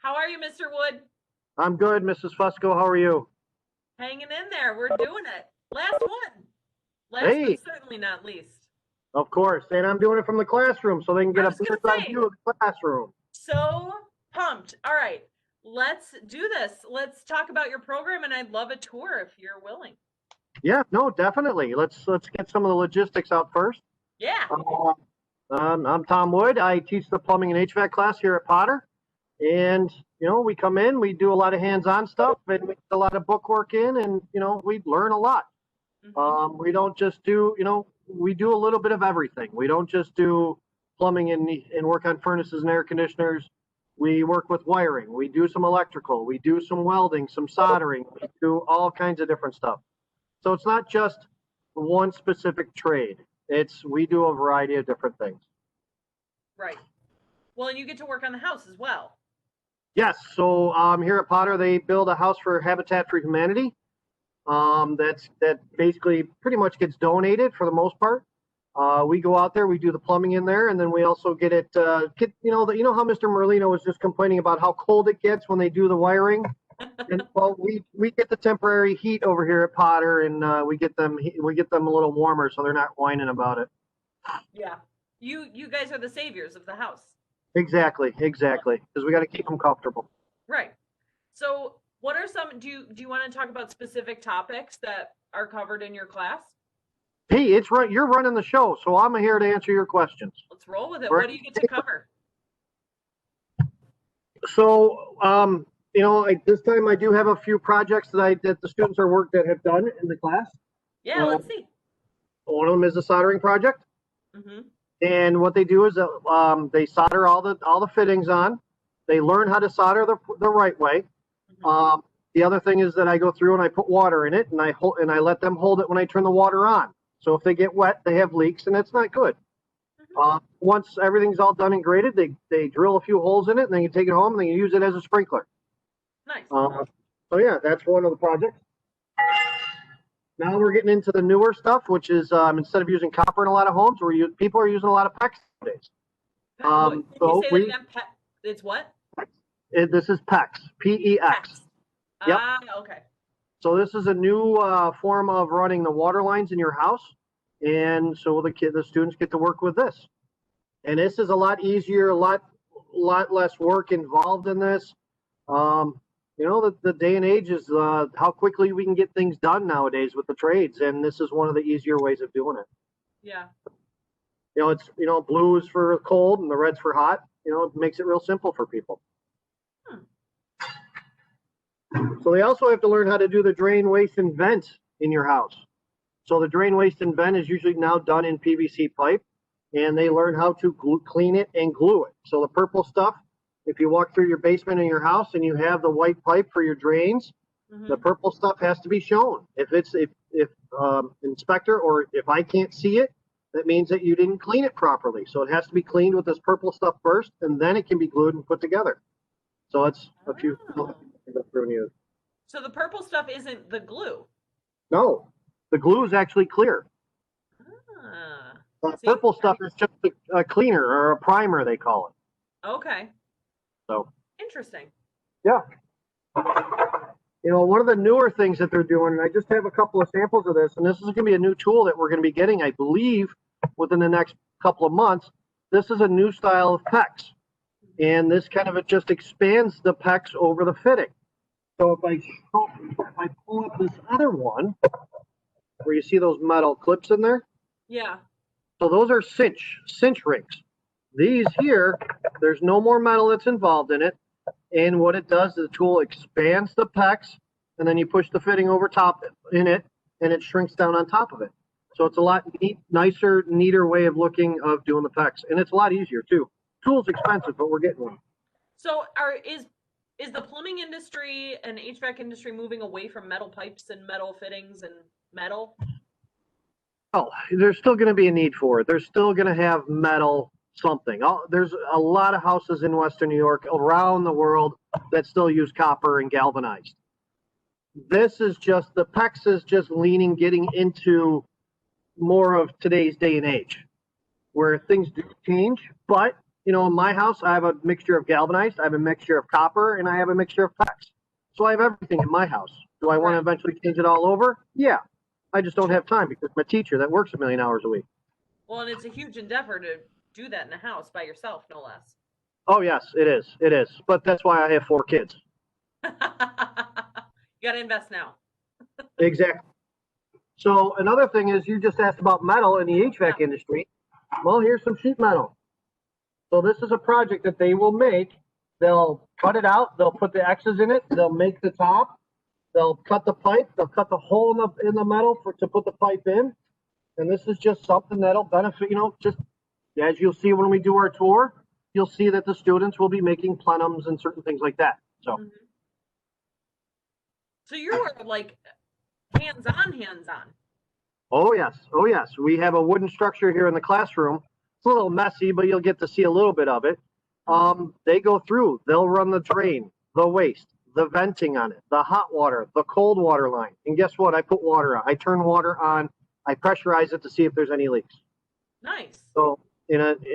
How are you, Mr. Wood? I'm good, Mrs. Fusco. How are you? Hanging in there. We're doing it. Last one. Last but Hey, certainly not least. of course. And I'm doing it from the classroom so they can I get a was going bird's to eye say, view of the classroom. so pumped. All right, let's do this. Let's talk about your program, and I'd love a tour if you're willing. Yeah, no, definitely. Let's get some of the logistics out first. Yeah. I'm Tom Wood. I teach the plumbing and HVAC class here at Potter. And, we come in, we do a lot of hands-on stuff, and we get a lot of book work in, and, we learn a lot. We don't just do, we do a little bit of everything. We don't just do plumbing and work on furnaces and air conditioners. We work with wiring. We do some electrical. We do some welding, some soldering. We do all kinds of different stuff. So it's not just one specific trade. We do a variety of different things. Right. Well, and you get to work on the house as well. Yes. So here at Potter, they build a house for Habitat for Humanity. That basically pretty much gets donated for the most part. We go out there, we do the plumbing in there, and then we also get it. How Mr. Merlino was just complaining about how cold it gets when they do the wiring. And well, we get the temporary heat over here at Potter, and we get them a little warmer, so they're not whining about it. Yeah, you guys are the saviors of the house. Exactly, because we got to keep them comfortable. Right. So, what are some? Do you want to talk about specific topics that are covered in your class? Hey, it's right. You're running the show, so I'm here to answer your questions. Let's roll with it. What do you get to cover? So, this time I do have a few projects that the students that have done in the class. Yeah, let's see. One of them is a soldering project. Mm-hmm. And what they do is they solder all the fittings on. They learn how to solder the right way. Mm-hmm. The other thing is that I go through and I put water in it, and I let them hold it when I turn the water on. So if they get wet, they have leaks, and it's not good. Mm-hmm. Once everything's all done and graded, they drill a few holes in it, and they can take it home and they can use it as a sprinkler. Nice. So yeah, that's one of the projects. Now we're getting into the newer stuff, which is instead of using copper in a lot of homes, people are using a lot of PEX nowadays. It's what? This is PEX, PEX. Yep. Okay. So this is a new form of running the water lines in your house, and so the students get to work with this. And this is a lot easier, a lot less work involved in this. The day and age is how quickly we can get things done nowadays with the trades, and this is one of the easier ways of doing it. Yeah. It's blue is for cold and the red's for hot. It makes it real simple for people. So they also have to learn how to do the drain, waste, and vent in your house. So the drain, waste, and vent is usually now done in PVC pipe, and they learn how to clean it and glue it. So the purple stuff, if you walk through your basement in your house and you have the white pipe for your drains, mm-hmm. The purple stuff has to be shown. If inspector or if I can't see it, that means that you didn't clean it properly. So it has to be cleaned with this purple stuff first, and then it can be glued and put together. So it's a few. So the purple stuff isn't the glue? No, the glue is actually clear. The purple stuff is just a cleaner or a primer, they call it. Okay. So interesting. Yeah. One of the newer things that they're doing, and I just have a couple of samples of this, and this is going to be a new tool that we're going to be getting, I believe, within the next couple of months. This is a new style of PEX, and this it just expands the PEX over the fitting. So if I pull up this other one, where you see those metal clips in there? Yeah. So those are cinch rings. These here, there's no more metal that's involved in it. And what it does is the tool expands the PEX, and then you push the fitting over top in it, and it shrinks down on top of it. So it's a lot nicer, neater way of doing the PEX. And it's a lot easier, too. Tool's expensive, but we're getting one. So is the plumbing industry and HVAC industry moving away from metal pipes and metal fittings and metal? Oh, there's still going to be a need for it. There's still going to have metal something. There's a lot of houses in Western New York, around the world, that still use copper and galvanized. This is just, the PEX is just getting into more of today's day and age, where things do change, but in my house, I have a mixture of galvanized, I have a mixture of copper, and I have a mixture of PEX. So I have everything in my house. Do I want to eventually change it all over? Yeah. I just don't have time because I'm a teacher that works 1,000,000 hours a week. Well, and it's a huge endeavor to do that in a house by yourself, no less. Oh, yes, it is. It is. But that's why I have 4 kids. You got to invest now. Exactly. So another thing is you just asked about metal in the HVAC industry. Well, here's some sheet metal. So this is a project that they will make. They'll cut it out. They'll put the X's in it. They'll make the top. They'll cut the pipe. They'll cut the hole in the metal to put the pipe in. And this is just something that'll benefit, just as you'll see when we do our tour, you'll see that the students will be making plenums and certain things like that. So, So you are like hands-on. oh yes. We have a wooden structure here in the classroom. It's a little messy, but you'll get to see a little bit of it. They go through, they'll run the drain, the waste, the venting on it, the hot water, the cold water line. And guess what? I put water on. I turn water on. I pressurize it to see if there's any leaks. Nice. So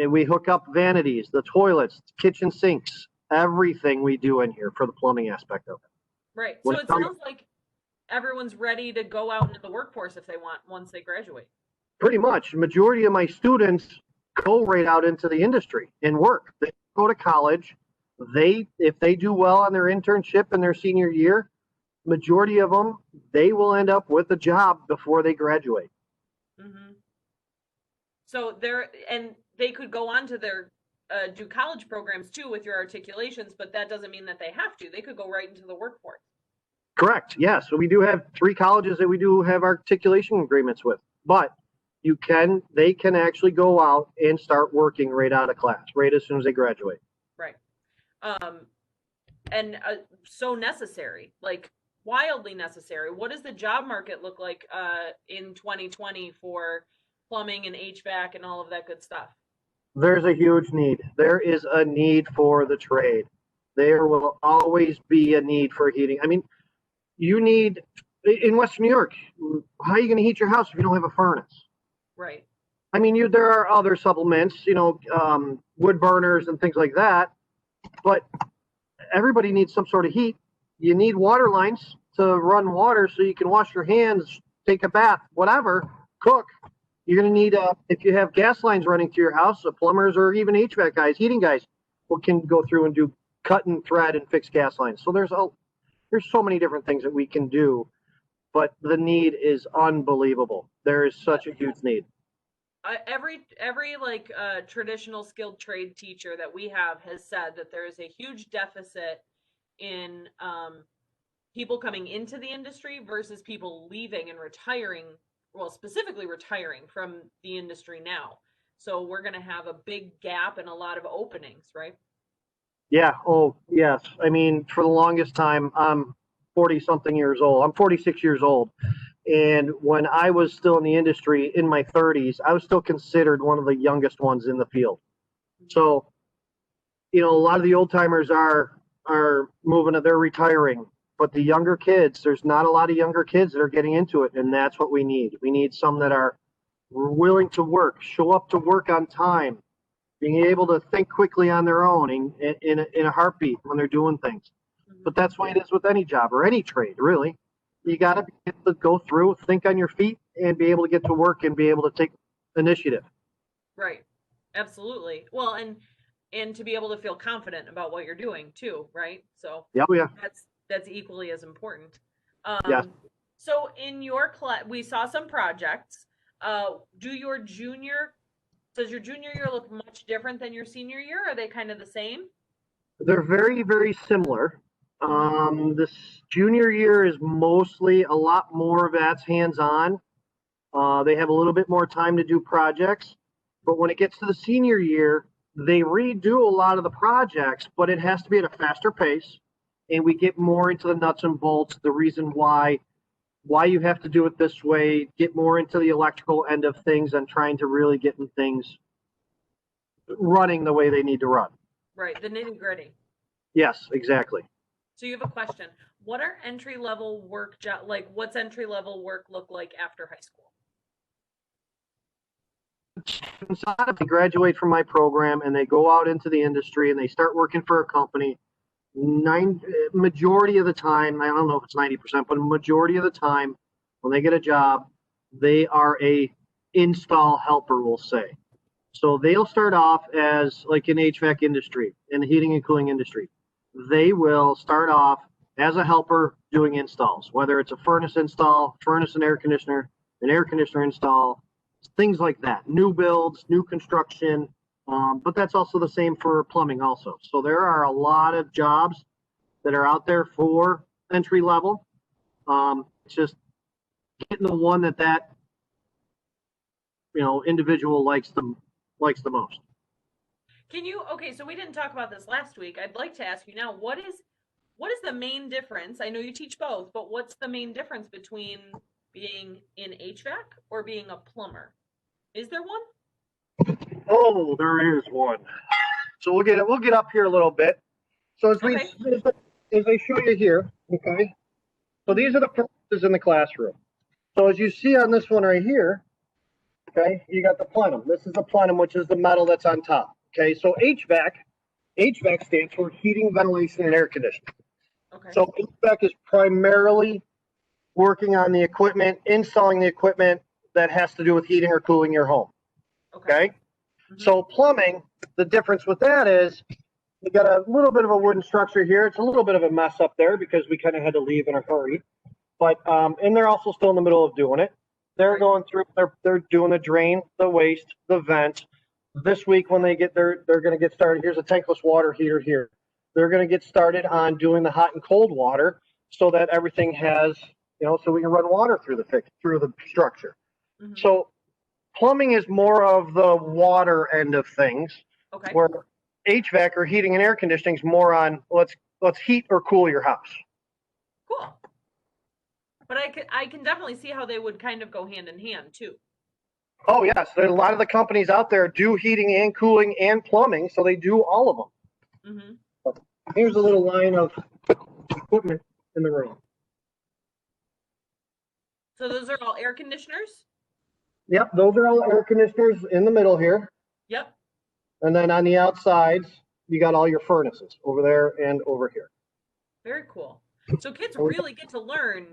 we hook up vanities, the toilets, kitchen sinks, everything we do in here for the plumbing aspect of it. Right. So it sounds like everyone's ready to go out into the workforce if they want once they graduate. Pretty much. Majority of my students go right out into the industry and work. They go to college. If they do well on their internship in their senior year, majority of them, they will end up with a job before they graduate. So they could go on to their do college programs too with your articulations, but that doesn't mean that they have to. They could go right into the workforce. Correct. Yeah. So we do have 3 colleges that we do have articulation agreements with, but they can actually go out and start working right out of class, right as soon as they graduate. Right. And so necessary, like wildly necessary. What does the job market look like in 2020 for plumbing and HVAC and all of that good stuff? There's a huge need. There is a need for the trade. There will always be a need for heating. I mean, you need, in Western New York, how are you going to heat your house if you don't have a furnace? Right. I mean, there are other supplements, wood burners and things like that, but everybody needs some sort of heat. You need water lines to run water so you can wash your hands, take a bath, whatever, cook. You're going to need, if you have gas lines running through your house, plumbers or even HVAC guys, heating guys, can go through and do cut and thread and fix gas lines. So there's so many different things that we can do, but the need is unbelievable. There is such a huge need. Every like traditional skilled trade teacher that we have has said that there is a huge deficit in people coming into the industry versus people leaving and retiring. Well, specifically retiring from the industry now. So we're going to have a big gap and a lot of openings, right? Yeah. Oh, yes. I mean, for the longest time, I'm 40-something years old. I'm 46 years old. And when I was still in the industry in my 30s, I was still considered one of the youngest ones in the field. So, a lot of the old timers are moving, they're retiring. But the younger kids, there's not a lot of younger kids that are getting into it, and that's what we need. We need some that are willing to work, show up to work on time, being able to think quickly on their own in a heartbeat when they're doing things. But that's why it is with any job or any trade, really. You got to be able to go through, think on your feet, and be able to get to work and be able to take initiative. Right. Absolutely. Well, and to be able to feel confident about what you're doing too, right? So yeah. That's equally as important. Yes. So in your class, we saw some projects. Does your junior year look much different than your senior year? Are they kind of the same? They're very, very similar. This junior year is mostly a lot more of that's hands-on. They have a little bit more time to do projects. But when it gets to the senior year, they redo a lot of the projects, but it has to be at a faster pace. And we get more into the nuts and bolts, the reason why you have to do it this way, get more into the electrical end of things and trying to really get things running the way they need to run. Right, the nitty gritty. Yes, exactly. So you have a question. What are entry-level work what's entry-level work look like after high school? students out, if they graduate from my program and they go out into the industry and they start working for a company, majority of the time, I don't know if it's 90%, but majority of the time when they get a job, they are a install helper, we'll say. So they'll start off as like in HVAC industry, in the heating and cooling industry. They will start off as a helper doing installs, whether it's a furnace install, furnace and air conditioner, an air conditioner install, things like that. New builds, new construction, but that's also the same for plumbing also. So there are a lot of jobs that are out there for entry level. It's just getting the one that individual likes the most. Can you, okay, so we didn't talk about this last week. I'd like to ask you now, what is the main difference? I know you teach both, but what's the main difference between being in HVAC or being a plumber? Is there one? Oh, there is one. So we'll get up here a little bit. So as I show you here, okay. So these are the purposes in the classroom. So as you see on this one right here, okay, you got the plenum. This is the plenum, which is the metal that's on top. Okay, so HVAC stands for heating, ventilation, and air conditioning. Okay. So HVAC is primarily working on the equipment, installing the equipment that has to do with heating or cooling your home. Okay. Mm-hmm. So plumbing, the difference with that is you got a little bit of a wooden structure here. It's a little bit of a mess up there because we kind of had to leave in a hurry. But and they're also still in the middle of doing it. They're going through. They're doing the drain, the waste, the vent. This week when they're going to get started. Here's a tankless water heater here. They're going to get started on doing the hot and cold water so that everything has, so we can run water through the structure. Mm-hmm. So plumbing is more of the water end of things, okay, where HVAC or heating and air conditioning is more on let's heat or cool your house. Cool. But I can definitely see how they would kind of go hand in hand too. Oh yes, there's a lot of the companies out there do heating and cooling and plumbing, so they do all of them. Mm-hmm. Here's a little line of equipment in the room. So those are all air conditioners? Yep, those are all air conditioners in the middle here. Yep. And then on the outsides, you got all your furnaces over there and over here. Very cool. So kids really get to learn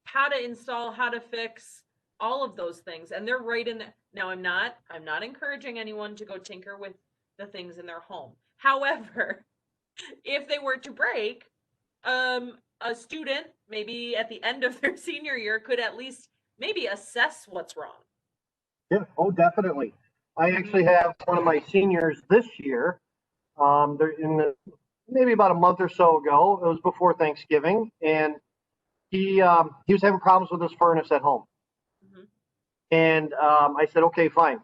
how to install, how to fix, all of those things, and they're right in there. Now, I'm not encouraging anyone to go tinker with the things in their home. However, if they were to break, a student maybe at the end of their senior year could at least maybe assess what's wrong. Yeah, oh, definitely. I actually have one of my seniors this year. Maybe about a month or so ago. It was before Thanksgiving, and he was having problems with his furnace at home. And I said, okay, fine.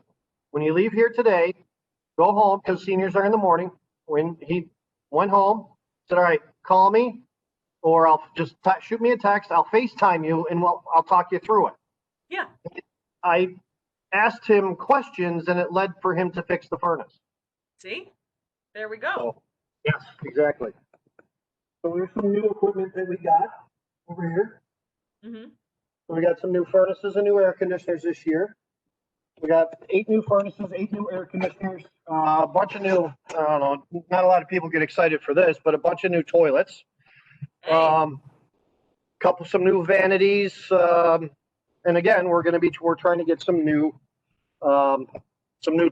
When you leave here today, go home because seniors are in the morning. When he went home, said, all right, call me or I'll just shoot me a text. I'll FaceTime you and I'll talk you through it. Yeah. I asked him questions and it led for him to fix the furnace. See, there we go. So, yes, exactly. So there's some new equipment that we got over here. Mm-hmm. So we got some new furnaces and new air conditioners this year. We got 8 new furnaces, 8 new air conditioners, a bunch of new, I don't know, not a lot of people get excited for this, but a bunch of new toilets. Hey. Some new vanities. And again, we're trying to get some new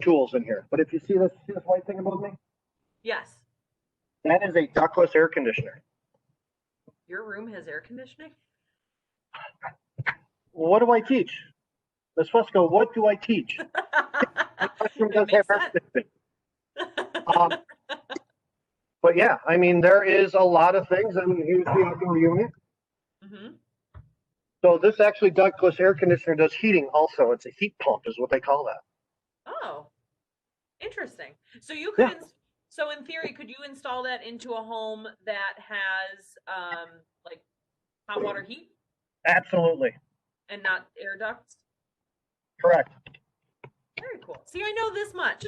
tools in here. But if you see this white thing above me? Yes. That is a ductless air conditioner. Your room has air conditioning? What do I teach? Miss Fusco, what do I teach? My classroom does have everything. But yeah, I mean, there is a lot of things, and here's the outdoor unit. Mm-hmm. So this actually ductless air conditioner does heating also. It's a heat pump is what they call that. Oh, interesting. So you could, so in theory, could you install that into a home that has like hot water heat? Absolutely. And not air ducts? Correct. Very cool. See, I know this much.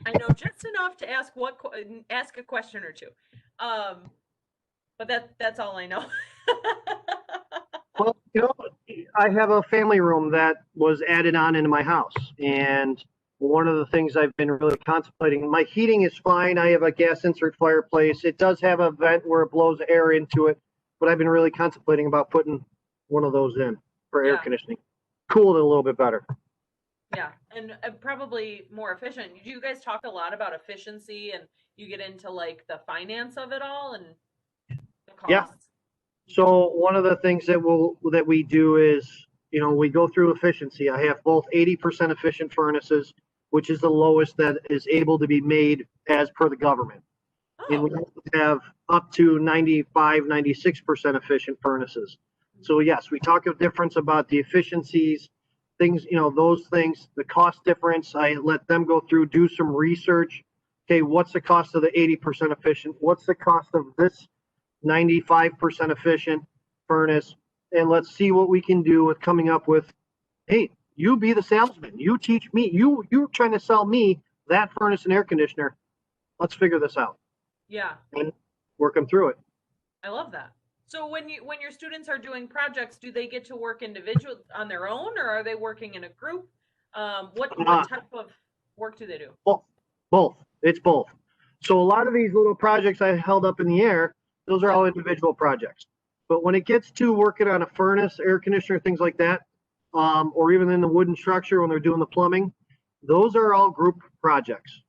I know just enough to ask a question or two. But that's all I know. Well, I have a family room that was added on into my house. And one of the things I've been really contemplating, my heating is fine. I have a gas insert fireplace. It does have a vent where it blows air into it, but I've been really contemplating about putting one of those in for air Yeah. conditioning. Cool it a little bit better. Yeah, and probably more efficient. You guys talk a lot about efficiency, and you get into like the finance of it all and the Yeah. costs. So one of the things that we do is, we go through efficiency. I have both 80% efficient furnaces, which is the lowest that is able to be made as per the government. And we Oh, also have up to 95, 96% efficient furnaces. So yes, we talk a difference about the efficiencies, things, those things, the cost difference. I let them go through, do some research. Okay, what's the cost of the 80% efficient? What's the cost of this 95% efficient furnace? And let's see what we can do with coming up with, hey, you be the salesman. You teach me. You're trying to sell me that furnace and air conditioner. Let's figure this out yeah, and work them through it. I love that. So when your students are doing projects, do they get to work individual on their own, or are they working in a group? What type of work do they do? Both. Both. It's both. So a lot of these little projects I held up in the air, those are all individual projects. But when it gets to working on a furnace, air conditioner, things like that, or even in the wooden structure when they're doing the plumbing, those are all group projects.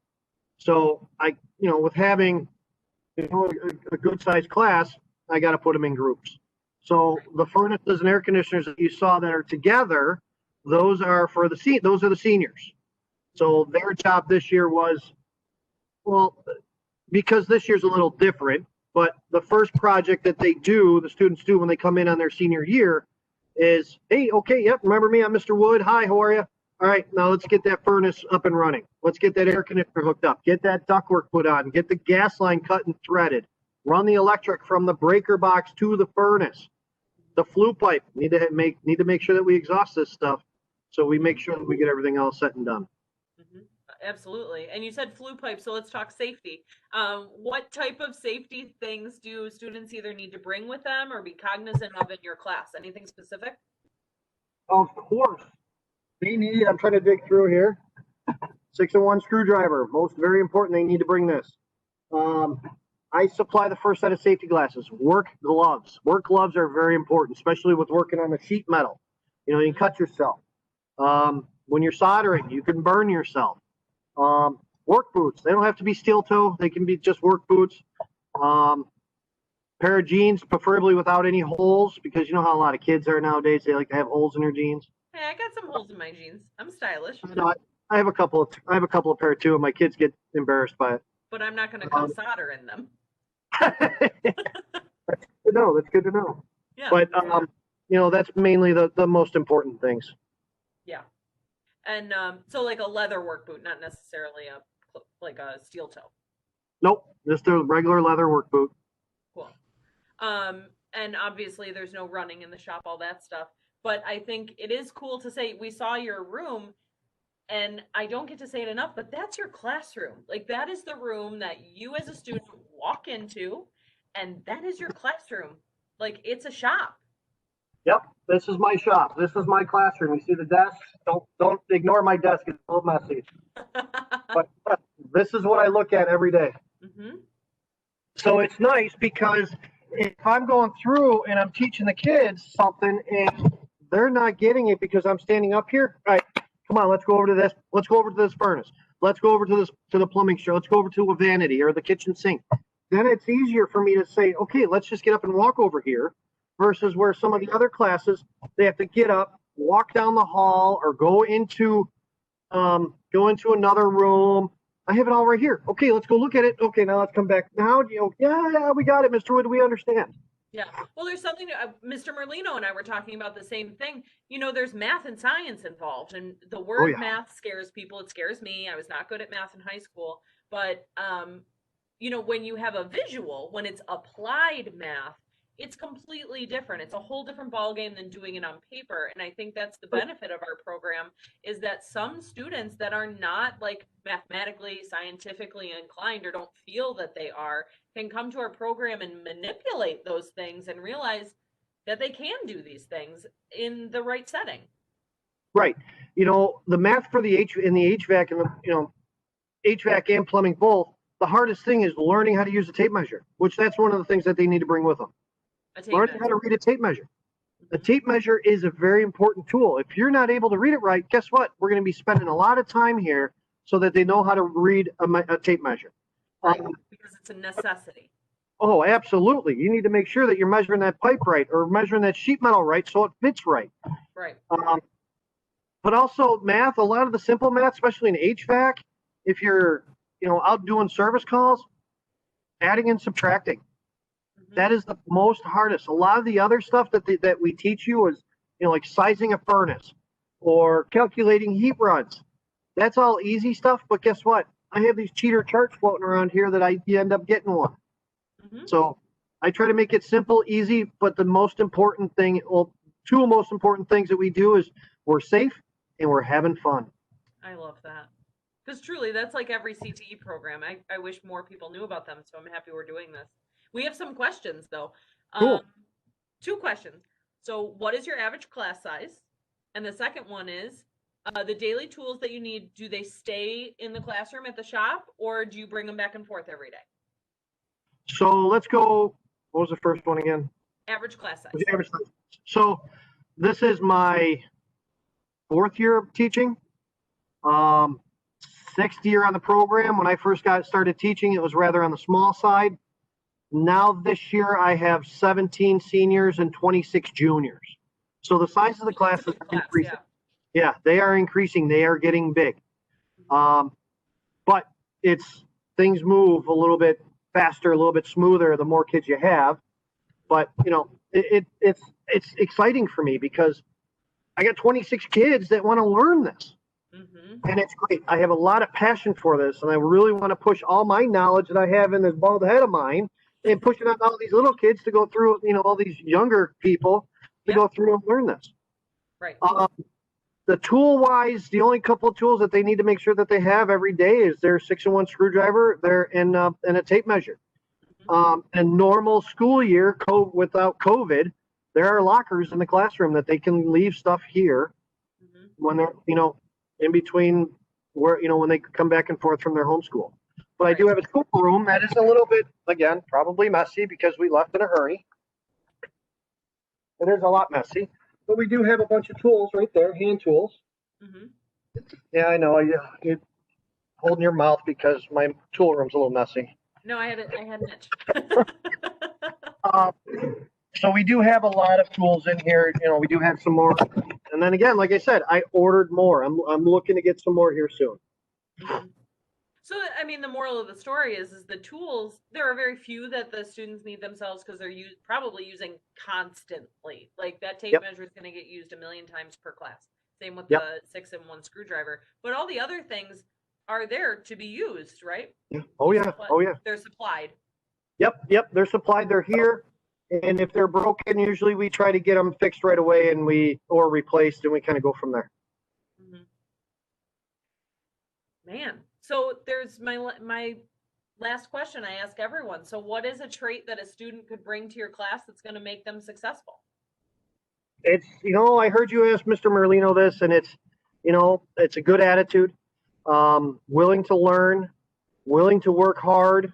So with having a good sized class, I got to put them in groups. So the furnaces and air conditioners that you saw that are together, those are those are the seniors. So their job this year was, well, because this year's a little different, but the first project that the students do when they come in on their senior year is, hey, okay, yep, remember me? I'm Mr. Wood. Hi, how are you? All right, now let's get that furnace up and running. Let's get that air conditioner hooked up. Get that ductwork put on. Get the gas line cut and threaded. Run the electric from the breaker box to the furnace. The flue pipe, need to make sure that we exhaust this stuff, so we make sure that we get everything all set and done. Mm-hmm. Absolutely. And you said flue pipe, so let's talk safety. What type of safety things do students either need to bring with them or be cognizant of in your class? Anything specific? Of course, I'm trying to dig through here. 6-in-1 screwdriver, most very important. They need to bring this. I supply the first set of safety glasses. Work gloves. Work gloves are very important, especially with working on the sheet metal. You can cut yourself. When you're soldering, you can burn yourself. Work boots. They don't have to be steel toe. They can be just work boots. Pair of jeans, preferably without any holes, because you know how a lot of kids are nowadays. They like to have holes in their jeans. Hey, I got some holes in my jeans. I'm stylish. I have a couple of pair too, and my kids get embarrassed by it. But I'm not going to come solder in them. That's good to know. Yeah. But that's mainly the most important things. Yeah. And so like a leather work boot, not necessarily like a steel toe. Nope, just a regular leather work boot. Cool. And obviously there's no running in the shop, all that stuff. But I think it is cool to say we saw your room, and I don't get to say it enough, but that's your classroom. Like that is the room that you as a student walk into, and that is your classroom. Like it's a shop. Yep, this is my shop. This is my classroom. You see the desk? Don't ignore my desk. It's a little messy. But this is what I look at every day. Mm-hmm. So it's nice because if I'm going through and I'm teaching the kids something and they're not getting it because I'm standing up here, all right, come on, let's go over to this. Let's go over to this furnace. Let's go over to the plumbing show. Let's go over to a vanity or the kitchen sink. Then it's easier for me to say, okay, let's just get up and walk over here, versus where some of the other classes, they have to get up, walk down the hall, or go into another room. I have it all right here. Okay, let's go look at it. Okay, now let's come back. Now, yeah, we got it, Mr. Wood. We understand. Yeah. Well, there's something, Mr. Merlino and I were talking about the same thing. There's math and science involved, and the word math scares people. It scares me. I was not good at math in high school, but, when you have a visual, when it's applied math, it's completely different. It's a whole different ballgame than doing it on paper. And I think that's the benefit of our program, is that some students that are not like mathematically, scientifically inclined, or don't feel that they are, can come to our program and manipulate those things and realize, that they can do these things in the right setting. Right. The math for the HVAC and HVAC and plumbing both, the hardest thing is learning how to use a tape measure, which that's one of the things that they need to bring with them. A tape Learning how to measure. read a tape measure. A Mhm. tape measure is a very important tool. If you're not able to read it right, guess what? We're going to be spending a lot of time here so that they know how to read a tape measure. Right, because it's a necessity. Oh, absolutely. You need to make sure that you're measuring that pipe right or measuring that sheet metal right so it fits right. Right. But also math, a lot of the simple math, especially in HVAC, if you're, out doing service calls, adding and subtracting. Mhm. That is the most hardest. A lot of the other stuff that we teach you is, like sizing a furnace or calculating heat runs. That's all easy stuff. But guess what? I have these cheater charts floating around here that you end up getting one. Mhm. So I try to make it simple, easy. But the most important thing, well, two most important things that we do is we're safe and we're having fun. I love that. Because truly, that's like every CTE program. I wish more people knew about them, so I'm happy we're doing this. We have some questions, though. Um, Cool. Two questions. So, what is your average class size? And the second one is the daily tools that you need, do they stay in the classroom at the shop, or do you bring them back and forth every day? So let's go. What was the first one again? Average class size. The average size. So this is my fourth year of teaching. Um, Sixth year on the program. When I first got started teaching, it was rather on the small side. Now this year I have 17 seniors and 26 juniors. So the size of the So it's a classes big are class, increasing. yeah. Yeah, they are increasing. They are getting big. Um, but it's things move a little bit faster, a little bit smoother the more kids you have. But it's exciting for me because I got 26 kids that want to learn this. Mm-hmm. And it's great. I have a lot of passion for this, and I really want to push all my knowledge that I have in this bald head of mine and push it on all these little kids to go through, all these younger people to Yep. go through and learn this. Right. The tool wise, the only couple of tools that they need to make sure that they have every day is their 6-in-1 screwdriver, and a tape measure. And normal school year, without COVID, there are lockers in the classroom that they can leave stuff here Mm-hmm. when they're, in between where, when they come back and forth from their homeschool. But I do Right. have a school room that is a little bit, again, probably messy because we left in a hurry. It is a lot messy, but we do have a bunch of tools right there, hand tools. Mm-hmm. Yeah, I know. You're holding your mouth because my tool room's a little messy. No, I had an itch. Uh, so we do have a lot of tools in here. We do have some more. And then again, like I said, I ordered more. I'm looking to get some more here soon. Mm-hmm. So, I mean, the moral of the story is the tools, there are very few that the students need themselves because they're probably using constantly. Like that tape Yep. measure is going to get used a million times per class. Same with Yep. the 6-in-1 screwdriver. But all the other things are there to be used, right? Yeah. Oh yeah. Oh yeah. They're supplied. Yep. They're supplied. They're here. And if they're broken, usually we try to get them fixed right away or replaced, and we kind of go from there. Mm-hmm. Man, so there's my last question I ask everyone. So what is a trait that a student could bring to your class that's going to make them successful? It's, I heard you ask Mr. Merlino this, and it's a good attitude, willing to learn, willing to work hard.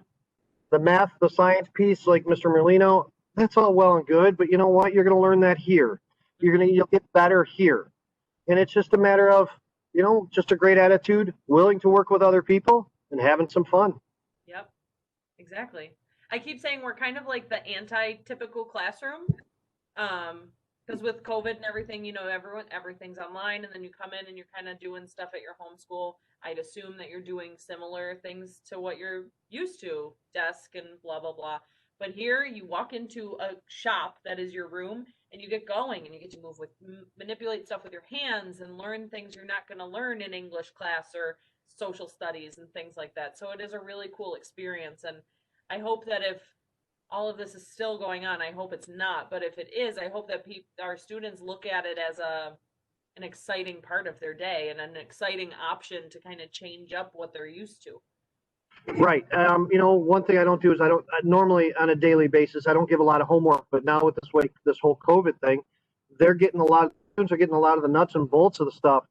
The math, the science piece, like Mr. Merlino, that's all well and good, but you know what? You're going to learn that here. You'll get better here. And it's just a matter of, just a great attitude, willing to work with other people, and having some fun. Yep, exactly. I keep saying we're kind of like the anti-typical classroom. Because with COVID and everything, everything's online, and then you come in and you're kind of doing stuff at your homeschool. I'd assume that you're doing similar things to what you're used to, desk and blah blah blah. But here, you walk into a shop that is your room, and you get going, and you get to manipulate stuff with your hands, and learn things you're not going to learn in English class or social studies and things like that. So it is a really cool experience, and I hope that if all of this is still going on, I hope it's not, but if it is, I hope that our students look at it as an exciting part of their day and an exciting option to kind of change up what they're used to. Right. One thing I don't do is normally on a daily basis, I don't give a lot of homework, but now with this whole COVID thing, students are getting a lot of the nuts and bolts of the stuff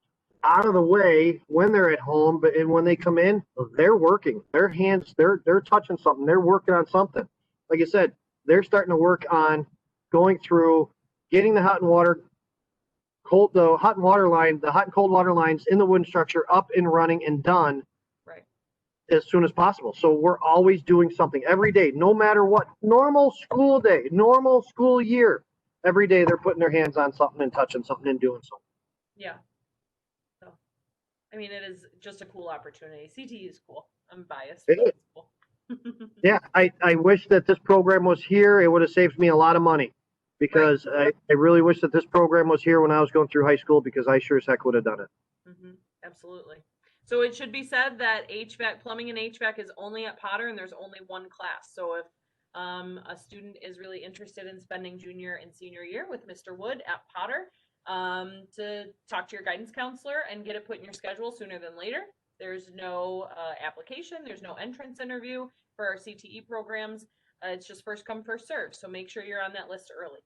out of the way when they're at home, and when they come in, they're working. Their hands, they're touching something. They're working on something. Like I said, they're starting to work on going through, getting the hot and cold water lines in the wooden structure up and running and done Right. as soon as possible. So we're always doing something every day, no matter what. Normal school day, normal school year. Every day they're putting their hands on something and touching something and doing something. Yeah. So, I mean, it is just a cool opportunity. CTE is cool. I'm biased. It but is. it's cool. Yeah, I wish that this program was here. It would have saved me a lot of money, because I really wish that this program was here when I was going through high school, because I sure as heck would have done it. Absolutely. So it should be said that plumbing and HVAC is only at Potter, and there's only one class. So if a student is really interested in spending junior and senior year with Mr. Wood at Potter, to talk to your guidance counselor and get it put in your schedule sooner than later. There's no application. There's no entrance interview for our CTE programs. It's just first come, first serve. So make sure you're on that list early.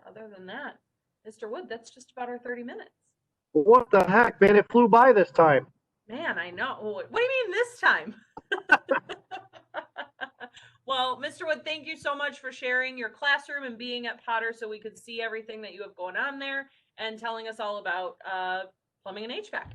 Other than that, Mr. Wood, that's just about our 30 minutes. What the heck, man? It flew by this time. Man, I know. What do you mean this time? Well, Mr. Wood, thank you so much for sharing your classroom and being at Potter so we could see everything that you have going on there and telling us all about plumbing and HVAC.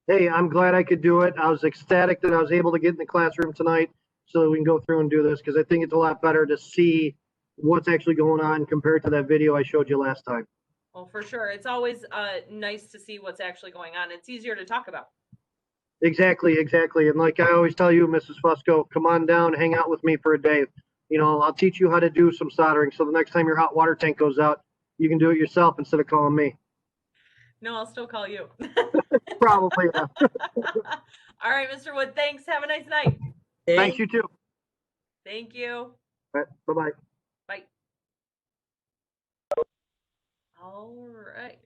Hey, I'm glad I could do it. I was ecstatic that I was able to get in the classroom tonight so that we can go through and do this, because I think it's a lot better to see what's actually going on compared to that video I showed you last time. Well, for sure. It's always nice to see what's actually going on. It's easier to talk about. Exactly. And like I always tell you, Mrs. Fusco, come on down, hang out with me for a day. I'll teach you how to do some soldering, so the next time your hot water tank goes out, you can do it yourself instead of calling me. No, I'll still call you. Probably. Yeah. All right, Mr. Wood, thanks. Have a nice night. Thanks, you too. Thank you. All right, bye-bye. Bye. All right.